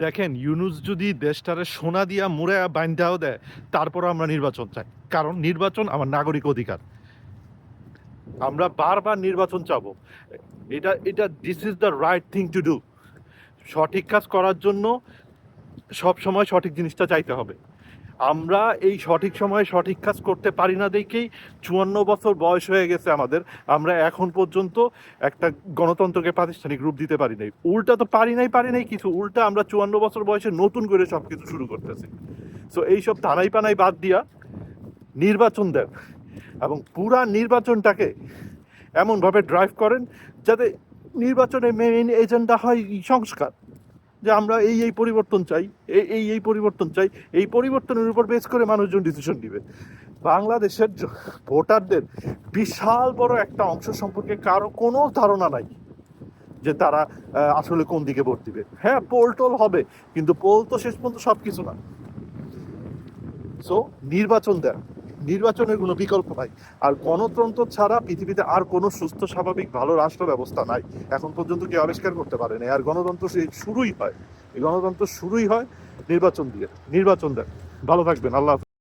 দেখেন, ইউনূস যদি দেশটারে সোনা দিয়া মুড়ায়া বাইন্ধাও দেয়, তারপরও আমরা নির্বাচন চাই। কারণ নির্বাচন আমার নাগরিক অধিকার। আমরা বারবার নির্বাচন চাবো। এটা এটা this is the right thing to do. সঠিক কাজ করার জন্য সব সময় সঠিক জিনিসটা চাইতে হবে। আমরা এই সঠিক সময়ে সঠিক কাজ করতে পারি না দেখেই ৫৪ বছর বয়স হয়ে গেছে আমাদের, আমরা এখন পর্যন্ত একটা গণতন্ত্রকে প্রাতিষ্ঠানিক রূপ দিতে পারি নাই। উল্টা তো পারি নাই কিছু, উল্টা আমরা ৫৪ বছর বয়সে নতুন করে সব কিছু শুরু করতেছি। সো এইসব টানাই পানাই বাদ দিয়া নির্বাচন দেন এবং পুরা নির্বাচনটাকে এমনভাবে ড্রাইভ করেন যাতে নির্বাচনের মেইন এজেন্ডা হয় সংস্কার। যে আমরা এই পরিবর্তন চাই, এই পরিবর্তন চাই, এই পরিবর্তনের উপর বেস করে মানুষজন ডিসিশন দিবে। বাংলাদেশের ভোটারদের বিশাল বড় একটা অংশ সম্পর্কে কারো কোনো ধারণা নাই যে তারা আসলে কোন দিকে ভোট দিবে। হ্যাঁ, পোল টোল হবে, কিন্তু পোল তো শেষ পর্যন্ত সব কিছু না। সো নির্বাচন দেন, নির্বাচনের কোনো বিকল্প নাই। আর গণতন্ত্র ছাড়া পৃথিবীতে আর কোনো সুস্থ স্বাভাবিক ভালো রাষ্ট্র ব্যবস্থা নাই, এখন পর্যন্ত কেউ আবিষ্কার করতে পারেনি। আর গণতন্ত্র শুরুই হয়, এই গণতন্ত্র শুরুই হয় নির্বাচন দিয়ে। নির্বাচন দেন। ভালো থাকবেন। আল্লাহ হাফেজ।